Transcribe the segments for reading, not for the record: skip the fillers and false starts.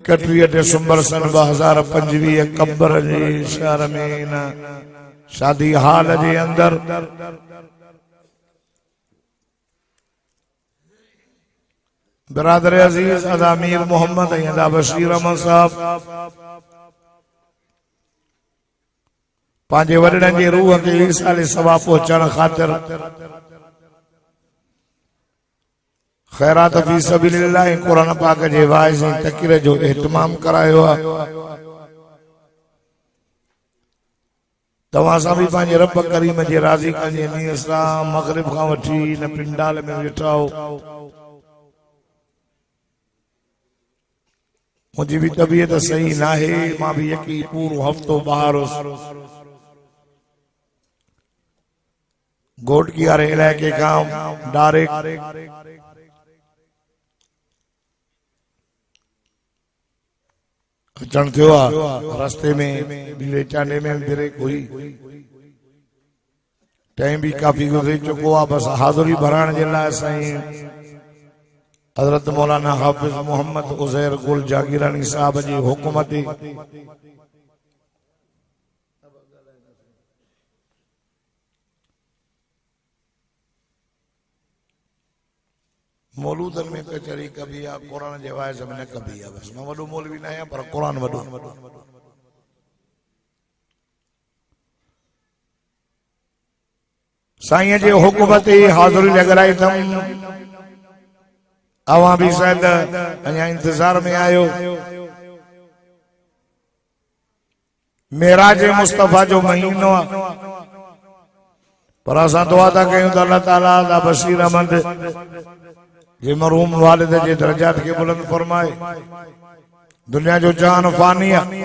31 दिसंबर सन 2025 कब्र जी शहर में शादी हाल जे अंदर बिरादर अजीज अदा मीर मोहम्मद अदा बशीर अहमद साहब पांजे वडन जी रूह के ईसाले सवा पहुंचण खातिर खैरात फी सबीलिल्लाह कुरान पाक जे वाइज़ तकरीर जो इहतमाम करायो है। तवां सां भी पांजे रब करीम जे राज़ी कंजे नी इस्लाम मगरिब खां वठी न पिंडाल में वेठा हो। मुझी भी तबीयत सही ना है, मां भी यकी पूरो हफ्तो बाहर गोट की आरे इलाके का डायरेक्ट अचण थियो आहे। रस्ते में बिले चांडे में ब्रेक हुई, टाइम भी काफी गुजरी चुको आहे। बस हाज़िरी भराइण जे लाइ साईं हजरत मौलाना हाफिज मोहम्मद उज़ैर गुल जागीरानी साहब जी हुकूमत मौलूदन में कचहरी कभी आ कुरान जे वाइज़ में न कभी आ। बस मैं वडो मौलवी न आहियां पर कुरान वडो साईं जे हुकूमत हाज़िरी लॻराई तम। अवां भी शायद अञा इंतजार में आयो। मेराज मुस्तफा जो महीनो आहे, पर असां दुआ था कयूं त अल्लाह ताला दा बशीर अहमद जे मरहूम वालिद जे दर्जात के बुलंद फरमाए। दुनिया जो जान फानी आहे,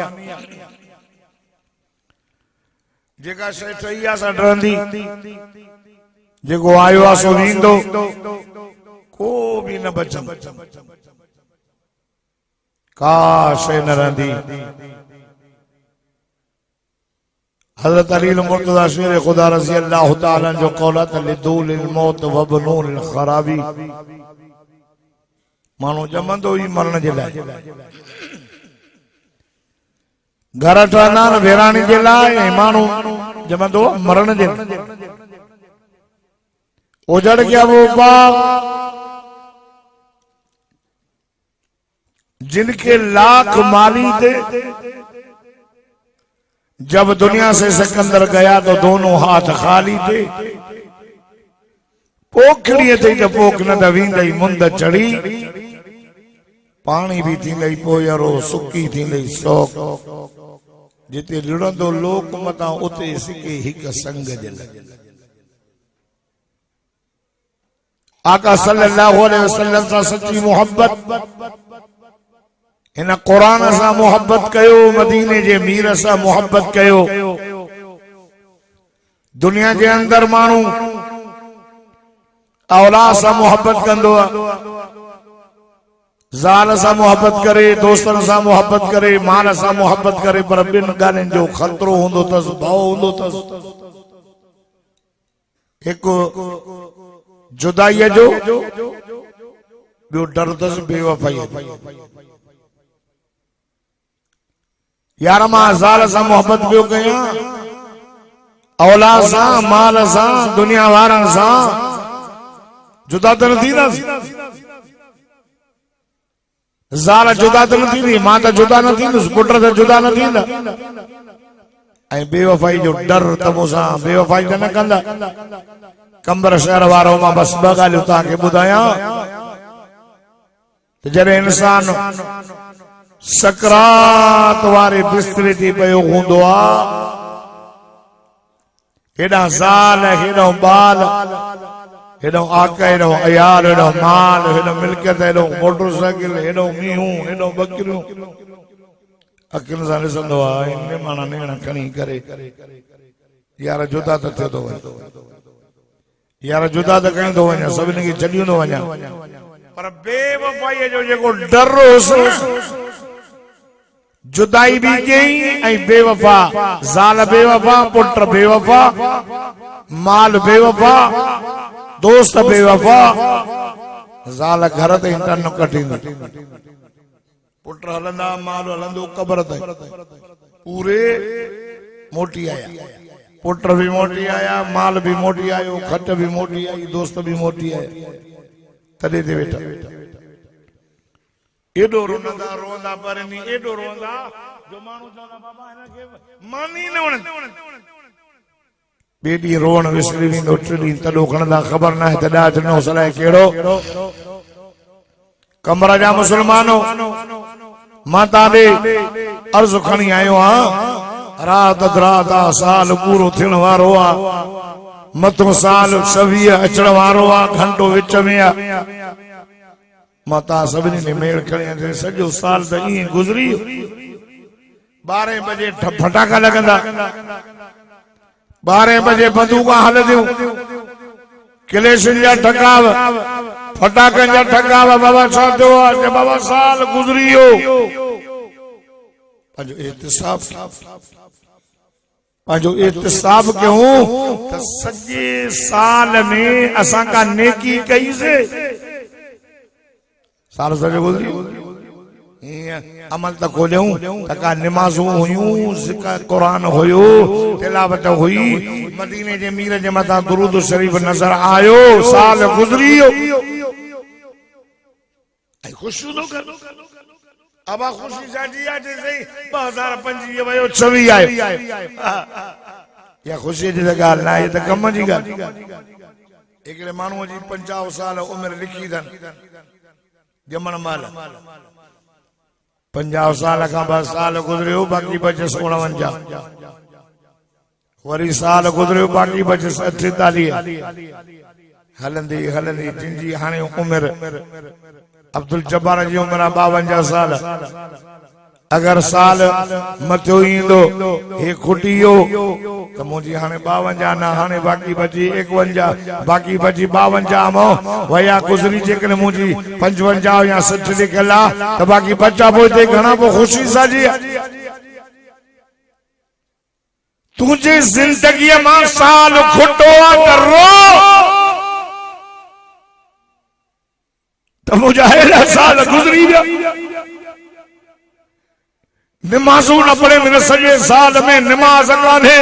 जेका शइ ठही आहे सा डरंदी, जेको आयो आहे सो वेंदो, को भी न बचन, का शइ न रहंदी। हजरत अली मुर्तज़ा शेर खुदा रज़ी अल्लाह तआला जो कौल है लिदूल मौत व बनूल खराबी। मानो जमंदो ही मरण जे लाइ, घर ठहंदा वेराणी जे लाइ, मानो जमंदो मरण जे लाइ। उजड़ गया वो बाग जिनके लाख माली थे, जब दुनिया से सिकंदर गया तो दोनों हाथ खाली थे। पोखड़ी थी तो पोख न दवींदई मुंद चढ़ी, पानी भी थी लई पोयरो सुकी थी लई शौक। जिते लुड़ंदो लोक मता उते सिके हिक संग जे लगे। आका सल्लल्लाहु अलैहि वसल्लम सा सच्ची मोहब्बत, इन कुरान सा मोहब्बत कयो, मदीने जे मीर सा मोहब्बत कयो। दुनिया जे अंदर मानू औलाद सा मोहब्बत कंदो आहे, ज़ाल सा मोहब्बत करे, दोस्तन सा मोहब्बत करे, माल सा मोहब्बत करे, पर बिन ॻाल्हियुनि जो खतरो हूंदो तस, भउ हूंदो तस। हिकु जुदाई जो, ॿियो डर तस बेवफाई। यार मां ज़ाल सां मोहब्बत पियो कयां, औलाद सां, माल सां, दुनिया वारनि सां जुदा त न थींदासीं। ज़ाल जुदा त न थींदी, मां त जुदा न थींदुसि, पुट त जुदा न थींदा। ऐं बेवफाई जो डर त मूंसां बेवफाई त न कंदा। कंबर शहर वारो मां बस ॿ ॻाल्हियूं तव्हांखे ॿुधायां त जॾहिं इंसान सकरात वारे बिस्तरे ते पियो हूंदो आहे, हेॾां ज़ाल, हेॾो बाल, हेॾो आक, हेॾो अयाल, हेॾो माल, हेॾो मिल्कियत, हेॾो मोटरसाइकिल, हेॾो मीहूं, हेॾो बकरियूं, अखियुनि सां ॾिसंदो आहे। इन माना नेण खणी करे यार जुदा त थियो थो वञे, यार जुदा त कयूं थो वञा, सभिनी खे छॾियूं थो वञा, पर बेवफाईअ जो जेको डर होसि, जुदाई भी कई ऐं बेवफा, ज़ाल बेवफा, पुट बेवफा, माल बेवफा, दोस्त बेवफा, ज़ाल घर ते टन कटींदी, पुट हलंदा माल हलंदो कब्र ताईं पूरे मोटी आया पुट भी मोटी आया माल भी मोटी आयो खट भी मोटी आई दोस्त भी मोटी आया तॾहिं ते वेठा एडो रोंदा रोंदा पर नी एडो रोंदा जो माण्हू चवंदा बाबा हिनखे मानी न वणे ॿिए ॾींहुं रोअण विसरी वेंदो टे ॾींहं तॾो खणंदा ख़बर न आहे तॾहिं अचणो सलाह कहिड़ो कमर जा मुस्लमानो मां तव्हां ॾे अर्ज़ु खणी आयो आहियां रात आहे साल पूरो थियण वारो आहे मथो साल 26 अचण वारो आहे घंटो विच में आहे मां तव्हां सभिनी ने मेल खणी सॼो साल त ईअं गुज़री 12 बजे फटाका लॻंदा 12 बजे बंदूका हलंदियूं किलेशन जा ठकाव फटाकनि जा ठकाव बाबा छा थियो आहे बाबा साल गुज़री वियो पंहिंजो एहतिसाब कयूं त सॼे साल में असां का नेकी कईसीं साल सॼो गुज़री अमल त खोलियूं त का निमाज़ूं हुयूं ज़िक्र क़ुरान हुयो तिलावत हुई मदीने जे मीर जे मथां दुरूद शरीफ नज़र आयो साल गुज़री वियो ऐं ख़ुशियूं थो कर अबा ख़ुशी सां जी आहे सही 2025 वयो 26 आयो या ख़ुशी जी त ॻाल्हि न आहे त कम जी ॻाल्हि हिकिड़े माण्हूअ जी 50 साल उमिरि लिखी अथनि ॼमण महिल 50 साल खां 2 साल गुज़रियो बाक़ी बचस 49 वरी साल गुज़रियो बाक़ी बचस 48 हलंदी हलंदी जिनजी हाणे उमिरि अब्दुल जब्बार जी उमिरि 52 साल अगर साल मथियो ईंदो हे खुटी वियो त मुंहिंजी हाणे 52 न हाणे बाक़ी बची 51 बाक़ी बची 52 मां वया गुज़री जेकॾहिं मुंहिंजी 55 या 60 लिखियल आहे त बाक़ी बचा पोइ हिते घणा पोइ ख़ुशी सां जी तुंहिंजी ज़िंदगीअ मां साल खुटो आहे त रो त मुंहिंजा हेॾा साल गुज़री विया निमाज़ूं न पढ़े न सॼे साल में निमाज़ कान्हे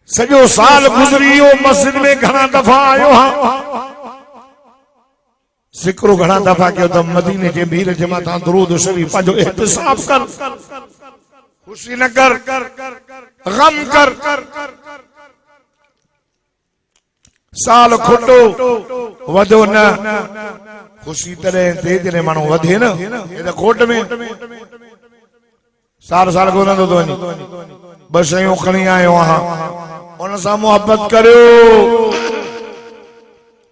सॼो साल गुज़री वियो मस्जिद में घणा दफ़ा आयो ज़िक्र घणा दफ़ा कयो त मदीने जे मीर जे मथां दुरूद शरीफ पंहिंजो एहतिसाब कर खुशी न कर गम कर साल खुटो वधो न खुशी तॾहिं ते जॾहिं माण्हू वधे न हे त खोट में साल साल गुज़रंदो थो वञे 2 शयूं खणी आयो आहियां उन सां मोहबत करियो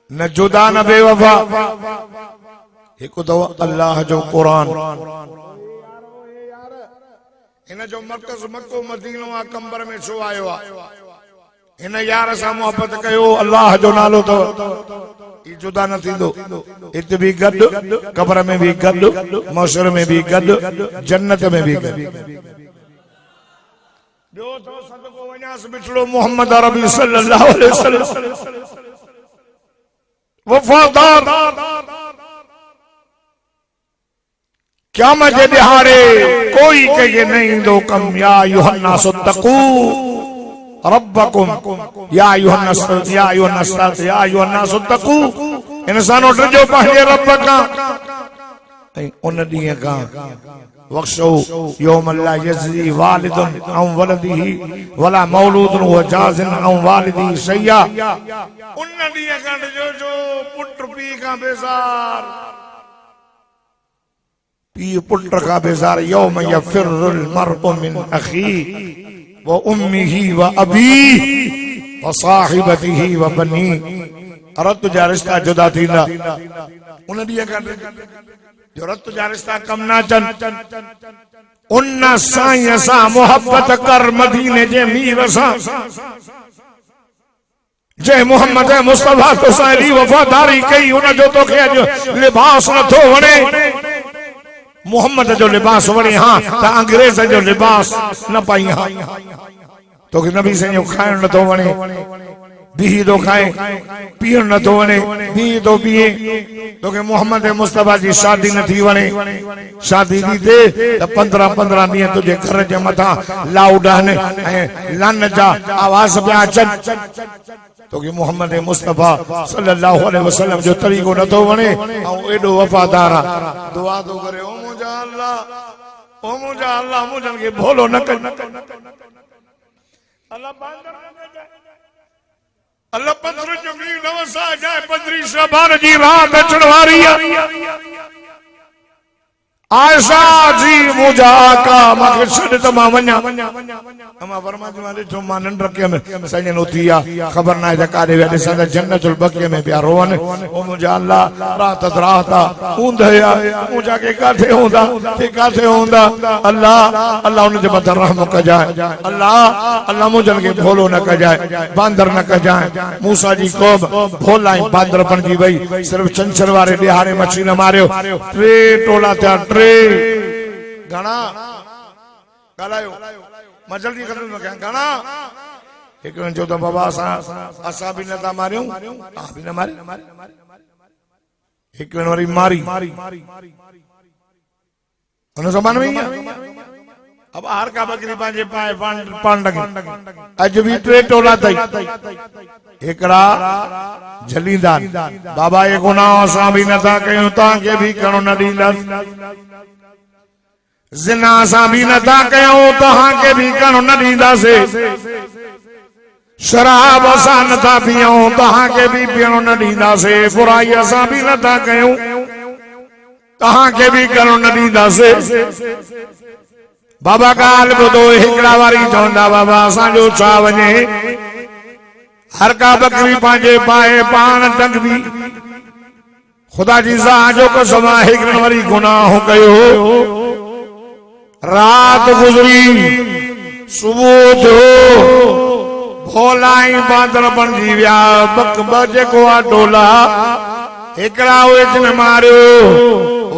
न जुदा न बेवफा हिकु दफ़ो अल्लाह जो क़ुरान हिन जो मर्कज़ मक्को मदीनो आहे कंबर में छो आयो आहे हिन यार सां मोहबत कयो अल्लाह जो नालो तो जुदा न थींदो हिते बि गॾु कब्र में बि गॾु मौशर में बि गॾु जन्नत में बि गॾु ॿियो तो सदको वञास मिठड़ो मोहम्मद अरबी सल्लल्लाहु अलैहि वसल्लम वफादार क़यामत जे ॾिहाड़े कोई कंहिंखे न ईंदो कम या अय्युहन्नास तक़ू रब्बकुम या अय्युहन्नास तक़ू इंसानो डरजो पंहिंजे रब खां ऐं उन ॾींहं खां वक्शो यौम ला यज़ी वालिदुन अं वलदिही वला मौलूदुन हुव जाज़िन अं वालिदिही शैया उन ॾींहं खां डरजो जो पुट पीउ खां बेज़ार पीउ पुट खां बेज़ार यौम यफ़िरुल मर्उ मिन अख़ीही व उम्मिही व अबीही व साहिबतिही व बनीही रत जा रिश्ता जुदा थींदा उन ॾींहं खां जो रत जा रिश्ता कम न अचनि उन साईं सां मोहब्बत कर मदीने जे मीर सां जंहिं मोहम्मद मुस्तफा तो साईं वफ़ादारी कई उन जो तोखे अॼु लिबास नथो वणे मोहम्मद जो लिबास वणे हाँ त अंग्रेज जो लिबास न पाई हाँ तोखे नबी साईं जो खाइण नथो वणे भी तो खाए पीअण न थो वणे भी तो पिए तोखे मोहम्मद मुस्तफा जी शादी न थी वणे शादी थी थे त 15-15 ॾींहं तुझे घर जे मथां लाउड आहिनि ऐं लन जा आवाज़ पिया अचनि तोखे मोहम्मद मुस्तफा सल्लल्लाहु अलैहि वसल्लम जो तरीक़ो नथो वणे ऐं एॾो वफ़ादार आहे दुआ थो करे ओ मुंहिंजा अल्लाह मुंहिंजनि खे भोलो न कर अल्लाह पत्थर जो मींहुं न वसा जाए पंद्रहीं शबान जी रात अचण वारी आहे आयशा जी मुंहिंजा आका मूंखे छॾ त मां वञा अमा फरमाती मां ॾिठो मां निंड रखियमि सॼण उथी आहे ख़बर न आहे त काॾे विया ॾिसां त जन्नतुल बक़ीअ में पिया रोअनि ओ मुंहिंजा अल्लाह रात रात आहे ऊंद आहे मुंहिंजा के काथे हूंदा अल्लाह अल्लाह उनजे मथां रहम कजाए अल्लाह मुंहिंजनि खे भोलो न कजाए बांदर न कजाए मूसा जी क़ौम भोला ऐं बांदर बणिजी वई सिर्फ़ छंछर वारे ॾिहाड़े मच्छी न मारियो 3 टोला थिया 3 घणा ॻाल्हायो मां जल्दी ख़तम न कयां घणा हिकिड़े चयो त बाबा असां बि नथा मारियूं तव्हां बि न मारे हिकिड़े वरी मारी हुन ज़माने में अब हर का बकरी पंहिंजे पाए पाण लॻी अॼु बि 3 टोला अथई हिकिड़ा जलींदा बाबा ये गुनाह असां बि नथा कयूं तव्हांखे बि करणो न ॾींदासीं ज़िना असां बि नथा कयूं तव्हांखे बि करणो न ॾींदासीं शराब असां नथा पियूं तव्हांखे बि पीअणो न ॾींदासीं बुराई असां बि नथा कयूं तव्हांखे बि करणो न ॾींदासीं बाबा ॻाल्हि ॿुधो हिकिड़ा वारी चवंदा बाबा असांजो छा वञे हर का बकरी पंहिंजे पाए पाण टंगदी खुदा जी ज़ात जो कसम आहे हिकिड़े वरी गुनाह कयो रात गुज़री सुबुह जो भोला ऐं बांदर बणिजी विया ॿ जेको आहे टोला हिकिड़ा उहे जिन मारियो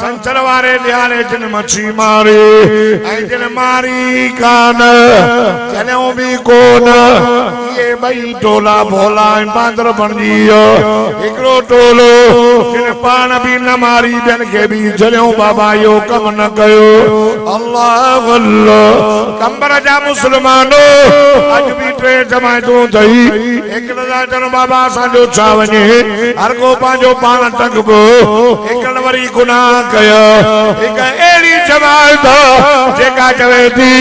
संचर वारे ॾियारे जिन मच्छी मारी ऐं जिन मारी कान चलियो बि कोन इहे ॿई टोला भोला ऐं बांदर बणिजी वियो हिकिड़ो टोलो जिन पाण बि न मारी ॿियनि खे बि चलियो बाबा इहो कमु न कयो अल्लाह कंबर जा मुसलमानो अज भी 3 जमायतूं थई हिकिड़े जा चवनि बाबा असांजो छा वञे हर को पंहिंजो पाण टंगबो हिकिड़े वरी गुनाह कयो हिकु अहिड़ी जमायत जेका चवे थी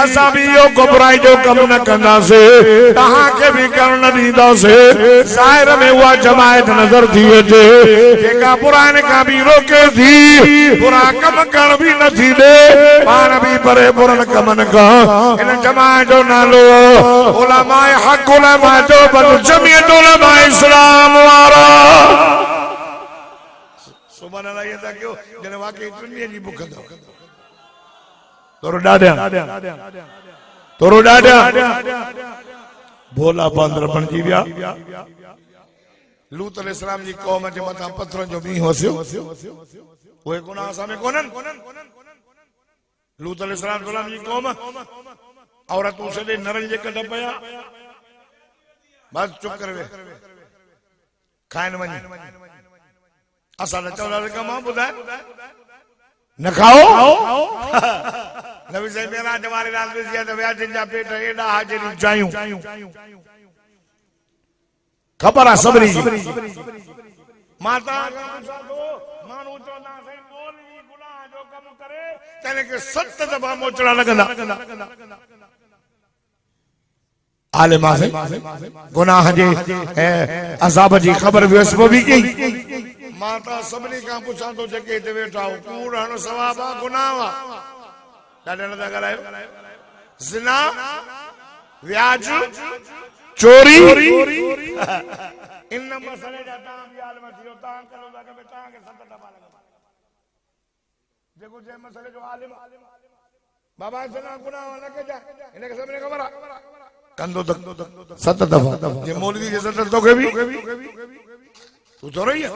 असां बि इहो बुराई जो कमु न कंदासीं तव्हांखे बि करणु न ॾींदासीं ज़ाहिर में उहा जमायत नज़र थी अचे जेका बुराइनि खां बि रोके थी बुरा कमु करण बि नथी ॾे पाण बि परे बुरनि कमनि खां इन जमायत जो नालो उलमाए हक़ उलमाए जो बदु जमीयत उलमाए इस्लाम वारा सुभान अल्लाह ये था क्यों जने वाकई दुनिया जी भुख दो तोरो डाडा भोला बांदर बणिजी विया लूत अलैहिस्सलाम जी क़ौम जे मथां पत्थरनि जो मींहुं वसियो उहे गुनाह असां में कोन्हनि लूत अलैहिस्सलाम जी क़ौम औरतूं सॼे नरनि जे कढ पिया बस चुप करे वे खाइनि वञी असां न चवंदासीं का मां ॿुधाए न खाओ नबी साईं मेराज वारे रात में जिया त विया जिन जा पेट एॾा हाजिरी चाहियूं ख़बर आहे सभिनी जी माता माण्हू चवंदा साईं मौलवी गुनाह जो कमु करे तंहिं खे 7 दफ़ा मोचड़ा लॻंदा आलिमा से गुनाह जे अज़ाब जी ख़बर बि कई माता सभिनी खां पुछां थो जेके हिते वेठा हो कूड़ हण सवाब आहे गुनाह आहे ॾाढा नथा ॻाल्हायो ज़िना व्याज चोरी इन मसले जा तव्हां बि आलिम थियो तव्हां करो था कि तव्हांखे 7 दफ़ा लॻंदा जेको जे मसले जो आलिम बाबा ज़िना गुनाह न कजाए हिनखे सभिनी ख़बर आहे कंदो त 7 दफ़ा जे मौलवी खे 7 तोखे बि तू तो रही है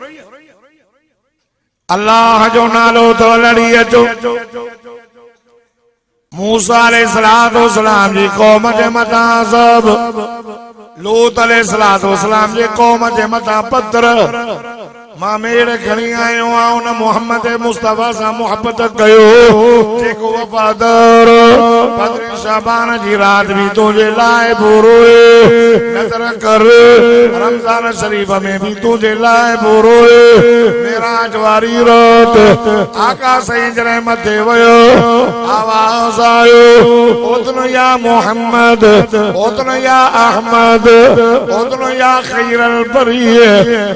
अल्लाह जो नालो तो लड़ी अचो मूसा अलैहिस्सलाम जी कौम जे मथां सब लूत अलैहिस्सलाम जी कौम जे मथां पत्थर मां मेड़ खणी आयो आहियां उन मोहम्मद मुस्तफा सां मोहब्बत कयो जेको वफादार बदर शाबान जी रात भी तुझे लाए बुरोए नजर कर रमजान शरीफ में भी तुझे लाए बुरोए मेराज वारी रात आकाश जरे मथे वयो आवाज आयो ओतनो या मोहम्मद ओतनो या अहमद ओतनो या खैरल बरिए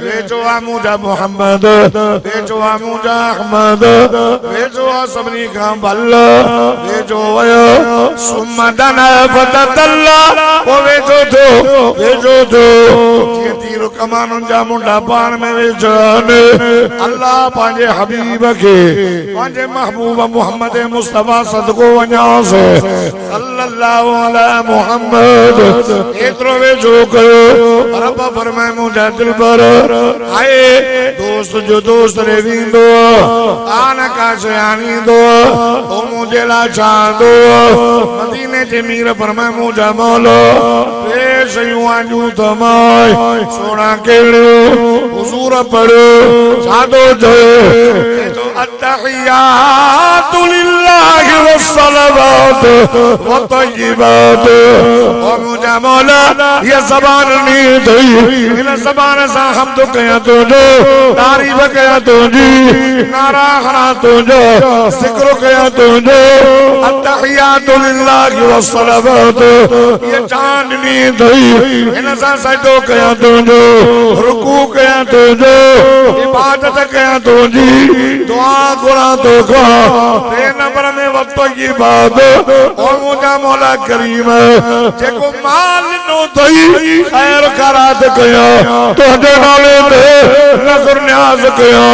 वेचो मुझा मोहम्मद वेचो मुझा अहमद वेचो सबनी का बल्ला वेचो वयो सुमदन फतल्ला ओ वेचो तो ये तीर कमान जा मुंडा पान में वेचन अल्लाह पांजे हबीब के पांजे महबूब मोहम्मद मुस्तफा सदको वन्यास सल्लल्लाहु अलैहि मुहम्मद एतरो वेचो कयो रब फरमाए मुझा दिल पर आए दोस्त जो दोस्त रे विंदो आन का शयानी दो ओ मुझे ला चांदो मदीने जे मीर फरमाए मुझा मौला पेश यूं आजू तमाय सोना केड़ो हुजूर पढ़ो सादो जो तो अत्तहियातु लिल्लाहि वस्सलावात व तय्यिबात ओ मुझा मौला ये ज़बान नी थई इन ज़बान सा हम तो कया तो जो तारीफ कया तो जी नारा खरा तो जो जिक्र कया तो जो अत्तहियातु लिल्लाहि वस्सलावात ये चांदनी थई इन सा सजदो कया तो जो रुकू कया तो जो इबादत कया तो जी दुआ गुना तो का ते नंबर में वक्त की बात और मुझा मौला करीम जेको माल नो थई खैर खरात कया तोहदे नाले ते नजर न्याज कया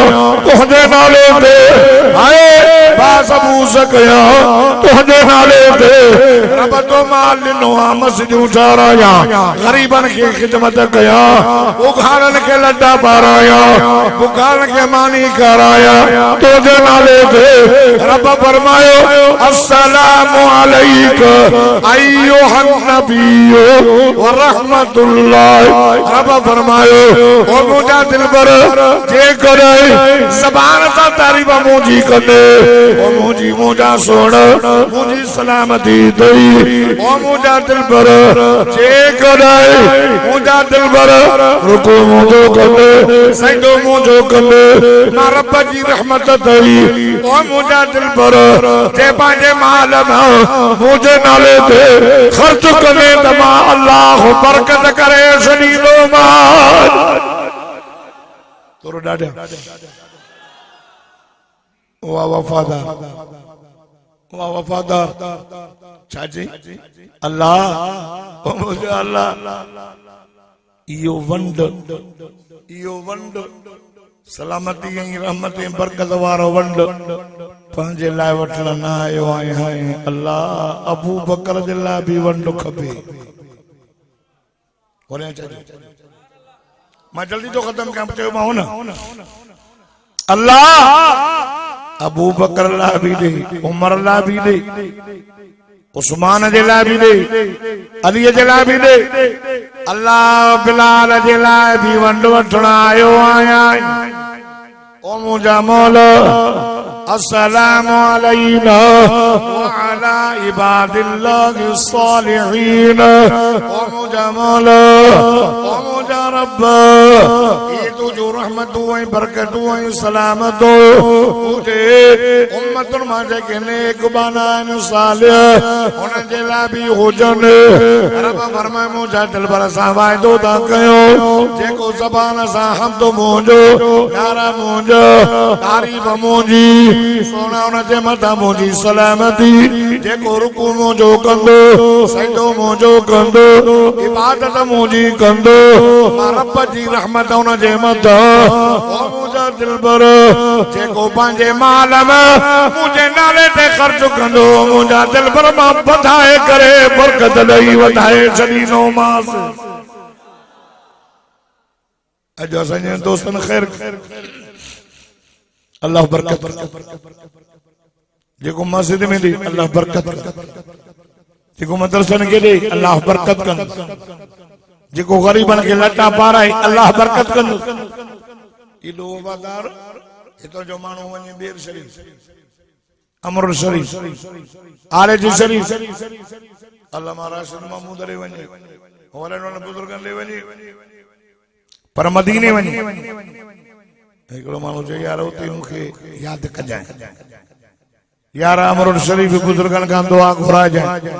तोहदे नाले ते आए बासबूस कया तोहदे नाले ते रब तो माल नो मस्जिदूं ठाराया गरीबन की खिदमत कया उघाड़न के लड्डा पाराया बुखारन के मानी कराया तोहदे नाले ते रब फरमायो अस्सलामु अलैका अय्युहन नबिय्यु व रहमतुल्लाह रब फरमायो ओ मुझा दिल पर जे करे ज़बान सा तारीफ मुझी कने ओ मुझी मुझा सोना मुझी सलामती दई ओ मुझा दिल पर जे करे मुझा दिल पर रुको मुझो कने सजदो मुझो कने ना रब जी रहमत दई ओ मुझा दिल पर जे पांजे माल मुझे नाले ते खर्च कने तमा अल्लाह बरकत करे शनीलो माल तोरो डाडा वाह वफादार चाची अल्लाह ओ मुझे अल्लाह यो वंड सलामती ऐं रहमत ऐं बरकत वारो वंड पंहिंजे लाइ वठण न आयो आहियां अल्लाह अबू बकर जे लाइ बि वंड खपे मां जल्दी तो खत्म कयां चयोमांव न अल्लाह अबू बकर लाइ बि ॾे उमर लाइ बि ॾे उस्मान जे लाइ बि ॾे अली जे लाइ बि ॾे अल्लाह बिलाल जे लाइ बि वंड वठण आयो आहियां ओ मुंहिंजा मौला अस्सलामु अलैना व अला इबादिल्लाहि सालिहीन ओ मुंहिंजा मौला ओ मुंहिंजा रब ये तुझो रहमतूं ऐं बरकतूं ऐं सलामतूं तुझे उम्मतुनि मां जेके नेक बाना आहिनि सालिह उन्हनि जे लाइ बि हुजनि रब फरमाए मुंहिंजा दिल भर सां वाइदो था कयूं जेको ज़बान सां हमद मुंहिंजो नारा मुंहिंजो तारीफ़ मुंहिंजी सोना उनजे मथां मुंहिंजी सलामती जेको रुकू मुंहिंजो कंदो सजदो मुंहिंजो कंदो इबादत मुंहिंजी कंदो मां रब जी रहमत उनजे मथां ओ मुंहिंजा दिल भर जेको पंहिंजे माल में मुंहिंजे नाले ते ख़र्च कंदो मुंहिंजा दिल भर मां वधाए करे बरकत ॾेई वधाए छॾींदो मांसि अॼु असांजे दोस्तनि ख़ैर अल्लाह बरकत जेको मस्जिद में दी अल्लाह बरकत जेको मदरसन के दी अल्लाह बरकत कन जेको गरीबन के लटा पाराए अल्लाह बरकत कन इलो वफादार इतो जो मानो वने बेर शरीफ अमर शरीफ आले जी शरीफ अल्लाह राशिद महमूद ले वने औरन बुजुर्गन ले वने पर मदीने वने एकड़ो मानो जे यार उते मुखे याद कजाए यार अमर शरीफ बुजुर्गन का दुआ घुरा जाए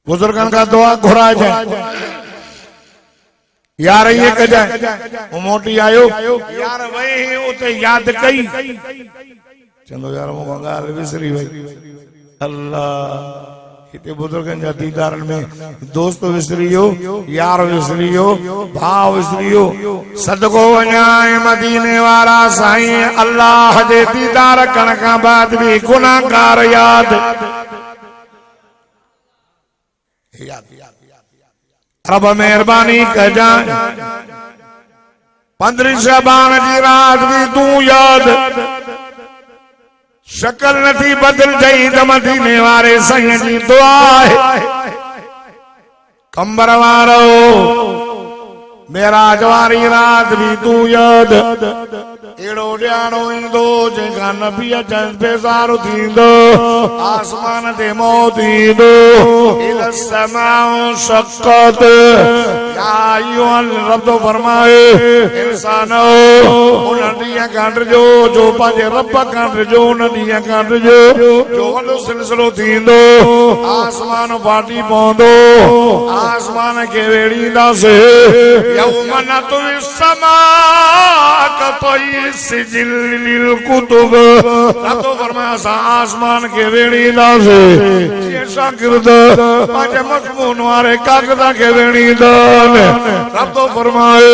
बुजुर्गन का दुआ घुरा जाए यार ये कजाए वो मोटी आयो यार वही उते याद कई चंदो यार मो गाल विसरी वई अल्लाह इते बुजुर्गन जा दीदार में दोस्त विसरियो यार विसरियो भाव विसरियो सदको वञाए मदीने वारा साईं अल्लाह जे दीदार करण खां बाद भी गुनाहगार याद रब मेहरबानी कजाए 15 शबान जी रात भी तू याद शक्ल नथी बदल जाई त मदीने वारे साईं जी दुआ है कंबर वारो मेराज वारी रात भी तू याद एड़ो ॼाणो ईंदो जेका नबी अचनि बेज़ारो थींदो आसमान ते मौत ईंदो इला समाउ शक्कत या अय्युहल रब फरमाए इंसानो उन ॾींहं खां ॾिजो जो पंहिंजे रब खां ॾिजो उन ॾींहं खां ॾिजो जो वॾो सिलसिलो थींदो आसमान फाटी पवंदो आसमान खे वेड़ींदासीं यौम नतवी समा सिजिल कुतुब रब फरमाया आसमान के वेड़ींदासीं जीअं शागिर्द पंहिंजे मज़मून वारे कागज़ के वेड़ींदा रब फरमाए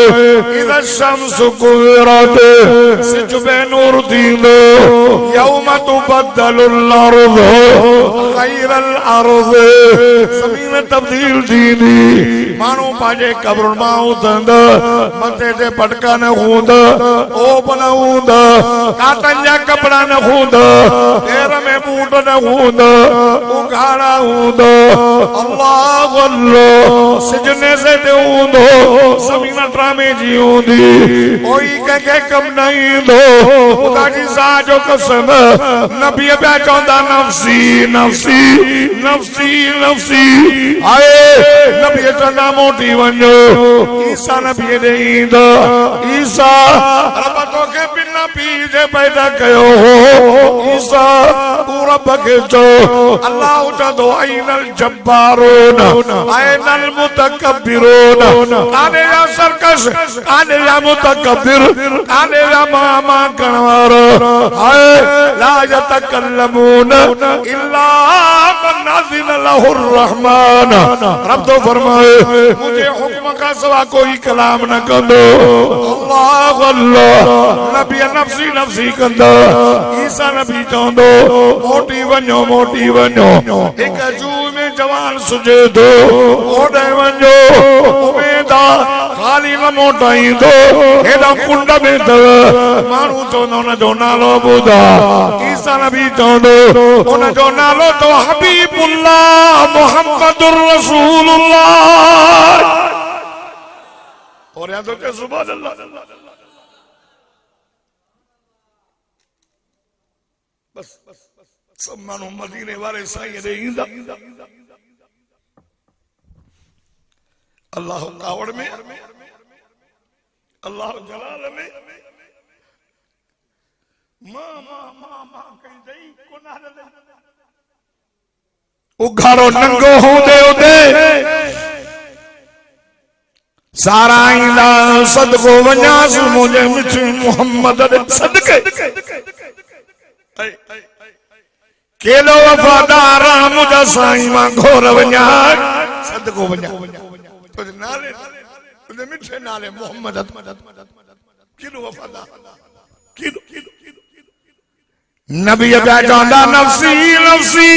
इज़ा शम्स कुविरत सिज बेनूर थींदो यौम तुबद्दलुल अर्ज़ गैरल अर्ज़ ज़मीन तब्दील थींदी माण्हू पंहिंजे क़ब्रुनि मां उथंदा मथे ते पटका न हूंदा ओप न हूंदा काटन जा कपड़ा न हूंदा पैर में बूट न हूंदा उघाड़ा हूंदा अल्लाह अल्लाह सिजने से हूंदो ज़मीन ड्रामे जी हूंदी कोई कंहिंखे कम न ईंदो ख़ुदा जी ज़ात जो कसम नबी पिया चवंदा नफ़्सी नफ़्सी नफ़्सी नफ़्सी आए नबी चवंदा मोटी वञो ईसा नबी ॾे ईंदा ईसा रब तोखे बिना पीर जे पैदा कयो हो ईसा तू रब खे चओ अल्लाह चवंदो ऐनल जब्बारून ऐनल मुतकब्बिरून काने जा सरकश काने जा मुतकब्बिर काने जा मामा करणवार हाय ला यतकल्लमून इल्ला मन अज़िन लहुर रहमान रब तो फरमाए मुझे हुक्म का सिवा कोई कलाम न कंदो अल्लाह अल्लाह नबी नफ़्सी नफ़्सी कंदा ईसा नबी चवंदो मोटी वञो हिक जू में जवान सुजे थो ओॾे वञो उमेदा खाली न मोटाईंदो हेॾा कुंड में अथव माण्हू चवंदो हुन जो नालो ॿुधा ईसा नबी चवंदो हुन जो नालो तो हबीबुल्लाह मुहम्मदुर रसूलुल्लाह और या तो के सुभान अल्लाह बस सब मानो मदीने वाले साईं दे ईंदा अल्लाह कावड़ में अल्लाह जलाल में मां कहीं दई गुनाह दे उघाड़ो नंगो होंदे होंदे सारा ईंदा सदको वञास मुझे मिठी मोहम्मद दे सदके केलो वफादार मुझा साईं मां घोर वञा सदको वञा तुझे नाले तुझे मिठे नाले मोहम्मद केलो वफादार केलो नबी पिया चवंदा नफ़्सी नफ़्सी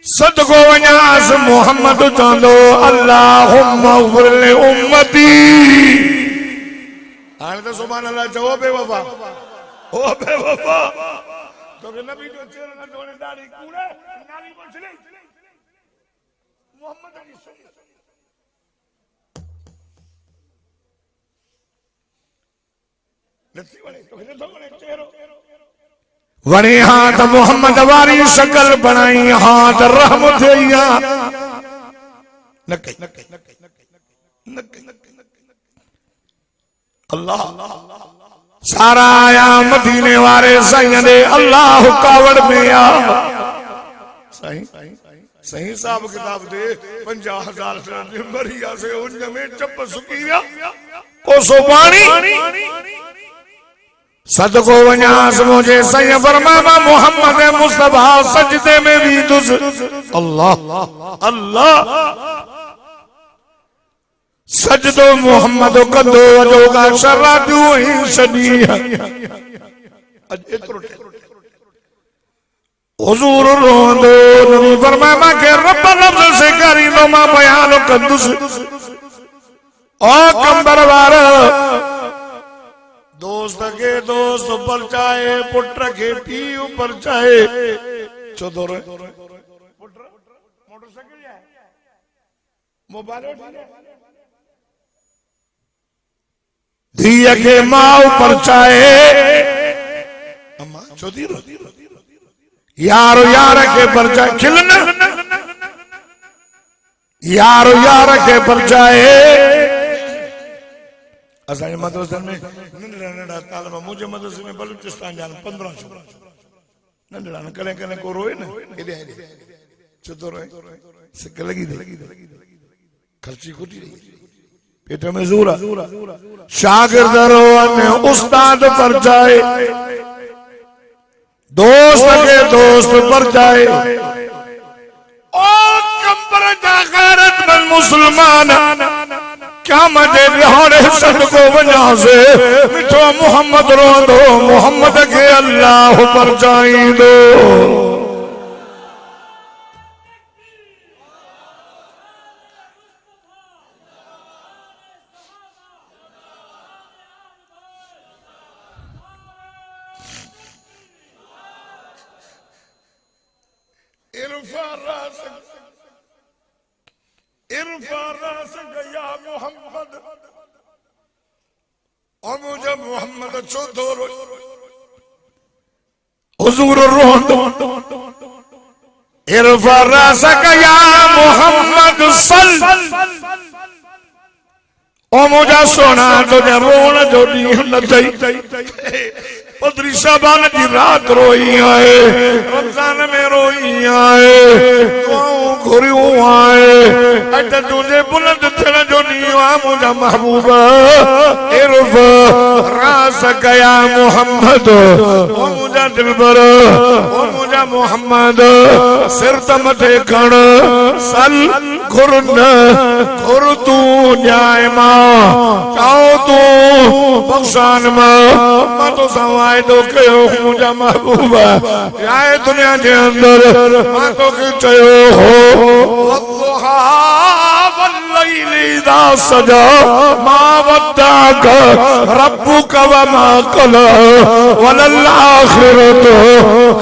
सदको वञास मोहम्मद चवंदो अल्लाहुम्मा उम्मती हाणे तो सुभान अल्लाह चओ बेवफा ओ बेवफा तो के नबी जो चेहरो न तोड़े दाढ़ी कूड़े नाली मछली मोहम्मद अली सल्लल्लाहु नथी वणे तो हिन तो वणे चेहरो वणे हाथ मोहम्मद वारी शक्ल बनाई हाथ रहम थिया न अल्लाह सारा आया मदीने वाले साईं दे अल्लाह कावड़ में आ साईं सही साहब किताब दे 50,000 मरिया से उन में चप सुकिया ओ सुबानी सदको वन्यास मुझे सही फरमाना मोहम्मद मुस्तफा सजदे में भी दुस अल्लाह अल्लाह सजदो मोहम्मद कदो वजोगा शर्रा तू ही सदी हुजूर रोंदो नबी फरमाया के रब लफ्ज से करी लो मा बयान कदुस ओ कंबर वार दोस्त के दोस्त पर चाहे पुत्र के पी ऊपर चाहे चौधर मोटरसाइकिल है मोबाइल दिया के माँ ऊपर चाहे अम्मा चौधरी यारो यार के पर चाहे खिलना यारो यार के पर चाहे असांजे मदरसे में नंढड़ा नंढड़ा तालमा मुझे मदरसे में बलूचिस्तान जान 15 नंढड़ा न कने कने को रोए न एडे एडे चतो रोए सिक लगी दे खर्ची खुटी पेट में जोरा शागिर्द रोने उस्ताद पर जाए दोस्त के दोस्त पर जाए ओ कंबर जा गैरतमंद मुसलमान क्या मजे बिहारे सदको वजह से मिठो मोहम्मद रोंदो मोहम्मद के अल्लाह पर जाईंदो इरफा रासक या मोहम्मद और मुझे मोहम्मद चौधर हुजूर रोंदो इरफा रासक या मोहम्मद सल ओ मुझे सोना तुझे रोन जो ॾींहुं न थई पदरी शाबान की रात रोई आए रमजान में रोई आए दुआऊं घुरियूं आए अट तुझे बुलंद थियण जो ॾींहुं आहे मुंहिंजा महबूबा इरफ रास कया मोहम्मद ओ मुंहिंजा दिलबर ओ मुंहिंजा मोहम्मद सिर त मथे खण सल घुर न घुर तूं न्याय मां चाहो तूं बख्शान मां तो सवाए दो के मुझा महबूबा आए दुनिया के अंदर मां तो के चयो हो वद्दुहा वल्लैली इज़ा सजा मा वद्दाक रब्बुक व मा कला वलल आखिरतु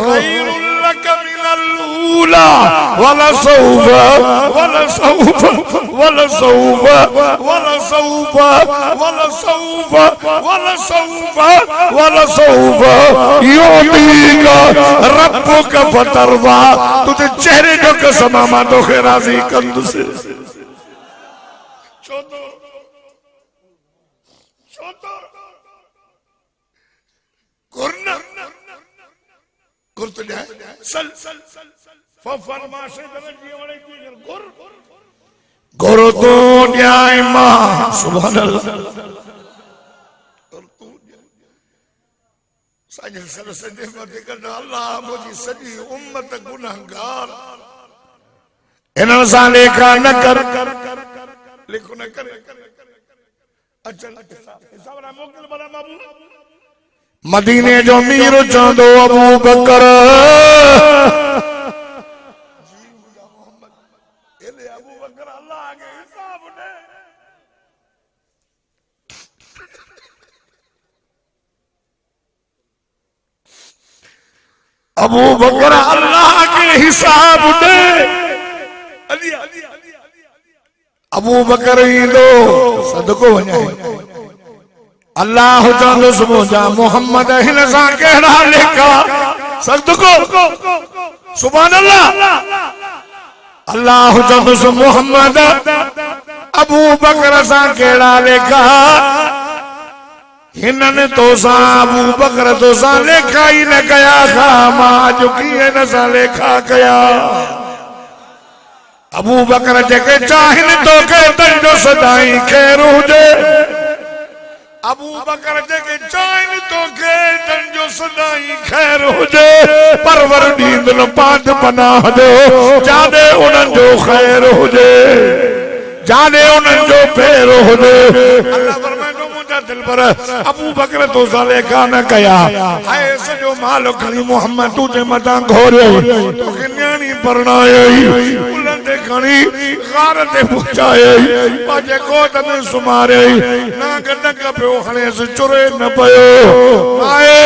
खैरुल लक मिनल ऊला वलसौफ वलसौफ वलसौफ वलसौफ वलसौफ वलसौफ वलसौफ युतीका रब्बुक फतरदा तुझे चेहरे जो कसम मां तोखे राज़ी कंदुसि चौधर चौधर गुरना गुर तो जाए सल फरमा से दरजी वाले की गुर गुर तो न्याय मां सुभान अल्लाह साजन सरसदे मत कर अल्लाह मुझी सजी उम्मत गुनाहगार इन्हनि सां लेखा न कर लिखो न कर अच्छा हिसाब ना मोकल बड़ा बाबू मदीने जो मीर चंदो अबू बकर अबू बकर अल्लाह के हिसाब दे अबू बकर ईंदो सदको वञाए अल्लाह चवंदो मुंहिंजा मोहम्मद हिन सां कहिड़ा लेखा सदको सुभान अल्लाह अल्लाह चवंदो मोहम्मद अबू बकर सां कहिड़ा लेखा हिनने तोसां अबू बकर तोसां लेखा ही न कया खा मां अॼु कीअं हिन सां लेखा कया अबू बकर जेके चाहिनि तोखे तुंहिंजो सदाई ख़ैर हुजे अबू बकर जेके चाहिनि तोखे तुंहिंजो सदाई ख़ैर हुजे परवर ॾींदुनि पांच पनाह जो जाॾे उन्हनि जो ख़ैर हुजे जाने उन्हनि जो फेरो हुजे अल्लाह फरमाईंदो मुंहिंजा दिल पर अबू बकर तो लेखा न कया हाय सॼो माल खणी मोहम्मद तुंहिंजे मथां घोरियो तोखे न्याणी परणायई उलंदे खणी गार ते पहुचायई पंहिंजे गोद में सुम्हारियई नाग नंग पियो हणेसि चुरे न पियो आए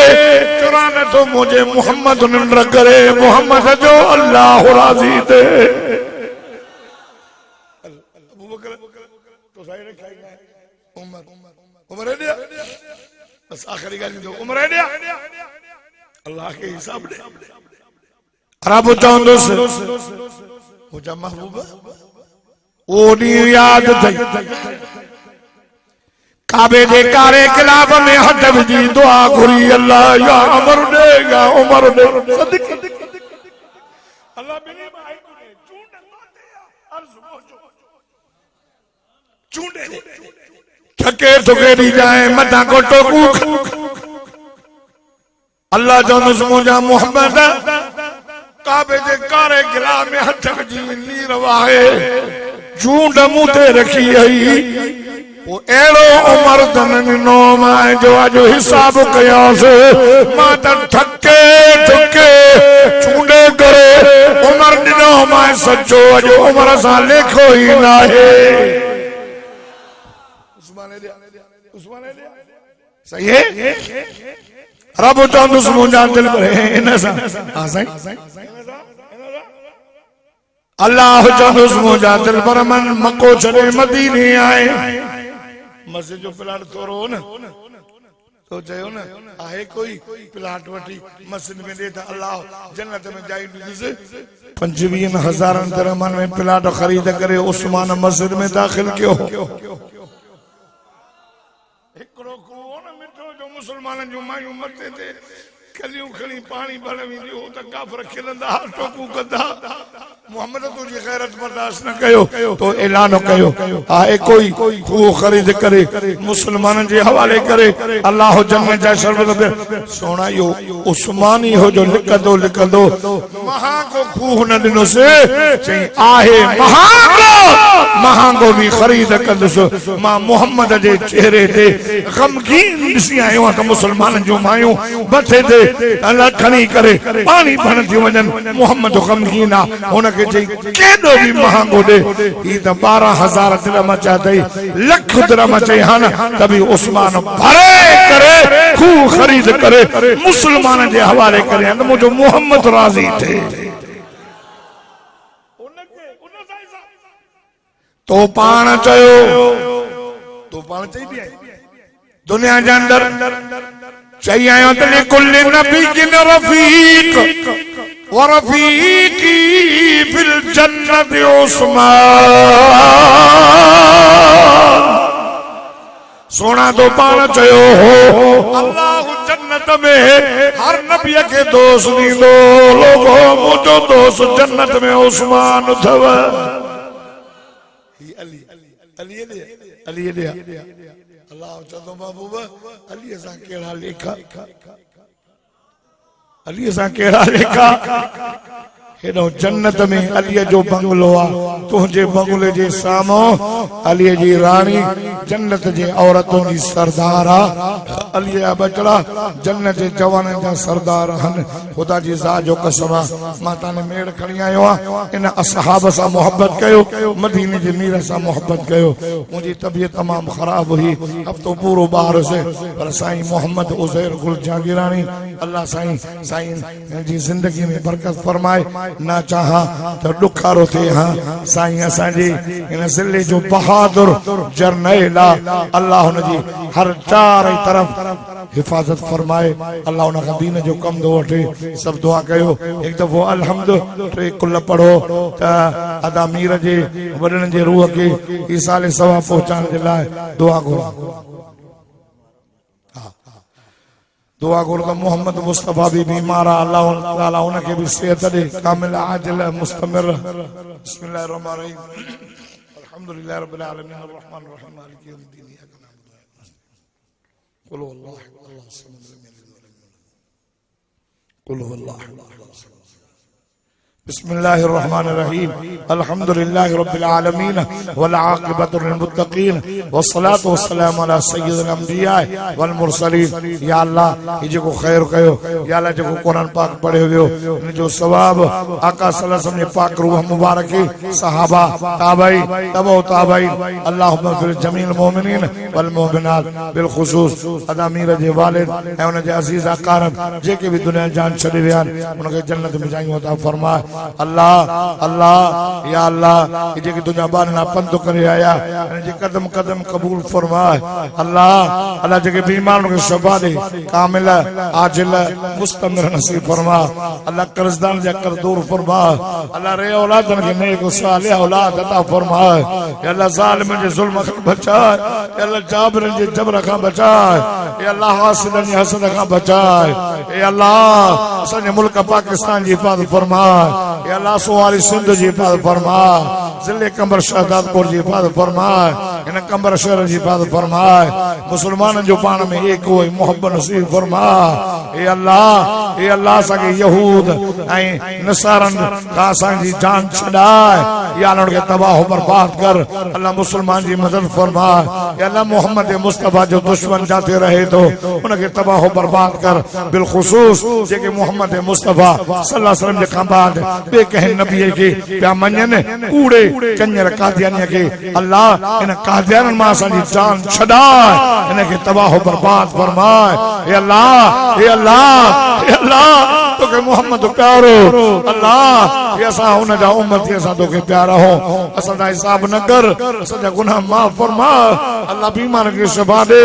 चुरा नथो मुंहिंजे मोहम्मद निंड करे मोहम्मद जो अल्लाह राज़ी थे उमर है बस आखिरी गाली दो उमर है अल्लाह के हिसाब दे अरब चवंदो मुझा महबूब ओ डी याद थई काबे दे कारे खिलाफ में हथ विझी दुआ घुरी अल्लाह या उमर दे या उमर दे सदिक अल्लाह बिनी भाई को चूंड माते अर्ज पहुंचो चूंडे दे थके थके दी जाए मथा को टोकू अल्लाह चवंदुसि मुंहिंजा मोहम्मद काबे जे कारे गिला में हथ विझी नीर वाहे चूंड मुंह ते रखी आई वो अहिड़ो उमर ॾिनो मां जो अॼु हिसाब कयोसि मां त थके थके चूंडे करे उमर ॾिनो मां सचो अॼु उमर सां लेखो ई न आहे सही है रब चवंदुसि मुंहिंजा दिल पर हिन सां हां साईं अल्लाह चवंदुसि मुंहिंजा दिल पर मन मको छॾे मदीने आए मस्जिद जो प्लाट थोरो न तो चयो न आहे कोई प्लाट वठी मस्जिद में दे त अल्लाह जन्नत में जाई ॾींदुसि 25,000 दिरहमनि में प्लाट ख़रीद करे उस्मान मस्जिद में दाखिल कयो मुसलमान जो मायूं मथे ते कलियूं खणी पानी भर वेंदियूं त काफ़र खिलंदा टोकू कंदा मोहम्मद तुझी खैरत बर्दाश्त न कयो तो ऐलान कयो आहे कोई खूह खरीद करे मुसलमाननि जे हवाले करे अल्लाह जन्नत जा शरबत सोना यो उस्मानी हो जो लिखंदो लिखंदो महांगो खूह न ॾिनोसि चई आहे महांगो भी खरीद कंदुसि मां मोहम्मद जे चेहरे ते गमगीन ॾिसी आयो आहियां त मुसलमाननि जूं मायूं मथे ते अल्लाह खणी करे पानी भरण थी वञनि मोहम्मद गमगीन आहे हुनखे चई केॾो बि महांगो ॾे ही त 12,000 दिरहम चया अथई लख दिरहम चई हा न त बि उस्मान भरे करे खूह खरीद करे मुसलमान जे हवाले करे त मुंहिंजो मोहम्मद राज़ी थिए तो पाण चयो तो पाण चई बि दुनिया जे अंदर चई आयो त कुल नबी किन रफीक व रफीकी फिल जन्नत उस्मान सोना तो पाण चयो हो अल्लाह जन्नत में हर नबी के दोस्त दींदो लोगो मुझो दोस्त जन्नत में उस्मान थव अली अली अली अली अल्लाह चवंदो महबूब अली सां कहिड़ा लेखा अली सां कहिड़ा लेखा हेॾो जन्नत में अलीअ जो बंगलो आहे तुंहिंजे बंगले जे साम्हूं अलीअ जी राणी जन्नत जे औरतुनि जी सरदार आहे अलीअ जा बचड़ा जन्नत जे जवाननि जा सरदार आहिनि ख़ुदा जी ज़ात जो कसम आहे मां तव्हां मेड़ खणी आयो आहियां इन असहाब सां मोहब्बत कयो मदीने जे मीर सां मोहब्बत कयो मुंहिंजी तबियत तमामु ख़राब हुई हफ़्तो पूरो ॿार से पर साईं मोहम्मद उज़ैर गुल जागीरानी अल्लाह साईं साईं जी जिंदगी में बरकत फरमाए ना चाहा तो दुखारो थे। हाँ साईं असांजी इन जिले जो बहादुर जरनैल अल्लाह हुनजी हर चार तरफ हिफाजत फरमाए। अल्लाह उनका दीन जो कम दो वठे। सब दुआ कयो एक दफो अलहम्द टे कुल पढ़ो त अदा मीर जे वडन जे रूह के ईसाले सवा पहुंचाने के लाए दुआ करो। दुआ करो तो मोहम्मद मुस्तफा भी बीमार अल्लाह ताला उनके भी सेहत दे कामिल आजिल मुस्तमिर। बिस्मिल्लाहिर रहमानिर रहीम अल्हम्दुलिल्लाहि रब्बिल आलमीन अर्रहमानिर रहीम मालिकि यौमिद्दीन इय्याका नअबुदु व इय्याका नस्तईन कुल हुवल्लाहु अल्लाहु समद लम यलिद व लम यूलद कुल हुवल्लाहु अल्लाहु समद। बिस्मिल्लाहिर्रहमानिर्रहीम अल्हम्दुलिल्लाहि रब्बिल आलमीन वल आक़िबतु लिल मुत्तक़ीन वस्सलातु वस्सलामु अला सय्यिदिल अंबिया वल मुरसलीन। या अल्लाह ये जो खैर कयो या अल्लाह जो कुरान पाक पढ़े हुए इन जो सवाब आका सल्लल्लाहु अलैहि वसल्लम पाक रूह मुबारक सहाबा ताबई तबो ताबई अल्लाहुम्मा फिर जमील मोमिनीन वल मोमिनात बिल खुसूस अदा मीर जे वालिद ऐं उन जे अजीज अकारब जेके भी दुनिया जान छॾे विया उनके जन्नत में जायूं अता फरमाए। अल्लाह अल्लाह या अल्लाह ये की दुनिया बार ना पंध करे आया जे कदम कदम कबूल फरमाए। अल्लाह अल्लाह जे बीमार के शफा दे कामिल आजिल मुस्तमिर नसीब फरमा। अल्लाह कर्जदार जा कर दूर फरमा। अल्लाह रे औलाद के नेक सालिह औलाद अता फरमाए। या अल्लाह जालिम जे जुल्म खां बचाए। या अल्लाह जाबिर जे जबर खां बचाए। या अल्लाह हासिद जे हसद खां बचाए। या अल्लाह असांजे मुल्क पाकिस्तान जी हिफाज़त फरमाए। या अल्लाह सुवारी सिंध जी हिफाज़त फरमाए। जिले कंबर शहदादपुर जी हिफाज़त फरमाए। इन कंबर शहर जी हिफाज़त फरमाए। मुसलमानन जो पान में एक होई मोहब्बत नसीब फरमाए। ए अल्लाह असांखे यहूद ऐं नसारन खां असांजी जान छॾाए। या अल्लाह उनखे तबाह बर्बाद कर। अल्लाह मुसलमान जी मदद फरमाए। या अल्लाह मोहम्मद मुस्तफा जो दुश्मन जाते रहे तो उनखे तबाह बर्बाद कर। बिलखुसूस जेके मोहम्मद मुस्तफा सल्लल्लाहु अलैहि वसल्लम जे खां बाद बे कंहिं नबी के पिया मञनि कूड़े कंजर कादियानी के अल्लाह इन कादियान मां असांजी जान छॾाए इनखे तबाह बर्बाद फरमाए। ए अल्लाह ए अल्लाह ए अल्लाह तोखे मोहम्मद प्यारो अल्लाह ये असां हुन जा उम्मती असां तोखे प्यारा हो असां दा हिसाब न कर असां जा गुनाह माफ फरमा। अल्लाह बीमार के शफा दे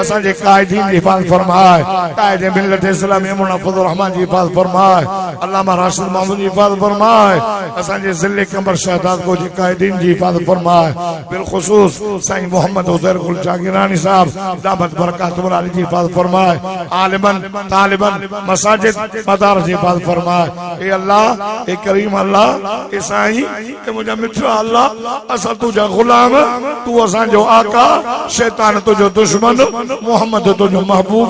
असां जे कायदीन जी हिफाज़त फरमाए। कायद मिल्लत इस्लामी मौलाना फजल रहमान जी हिफाज़त फरमाए। अल्लामा राशिद महमूद जी हिफाज़त फरमाए। असां जे जिले कंबर शहदाद को जी कायदीन जी हिफाज़त फरमाए। बिलखुसूस साईं मोहम्मद उजैर गुल जागीरानी साहब दामत बरकातुहुल आली जी हिफाज़त फरमाए। आलिमन तालिबन मसाजिद मदारस जी हिफाज़त फरमाए। ए अल्लाह ए करीम अल्लाह ए साईं ए मुझा मिठा अल्लाह असां तुझा गुलाम तू असां जो आका शैतान तुझो दुश्मन मोहम्मद तुझो महबूब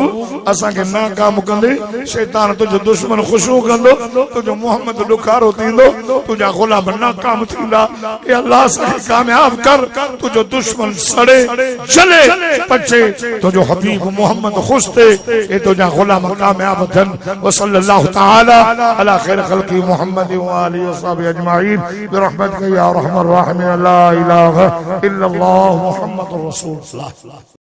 असां के नाकाम कंदे शैतान तुझो दुश्मन खुशू कंदो तुझो मोहम्मद दुखारो थींदो तुझा गुलाम नाकाम थींदा। ए अल्लाह असां कामयाब कर तुझो दुश्मन सड़े जले पचे तुझो हबीब मोहम्मद खुश थे ए तुझा गुलाम कामयाब थन। व सल्लल्लाहु तआला अला खैर खल्क़ी मुहम्मद व आलिहि व सहबिहि अजमाइन बिरहमतिका या अरहमर राहिमीन ला इलाहा इल्लल्लाह मुहम्मदुर रसूलुल्लाह।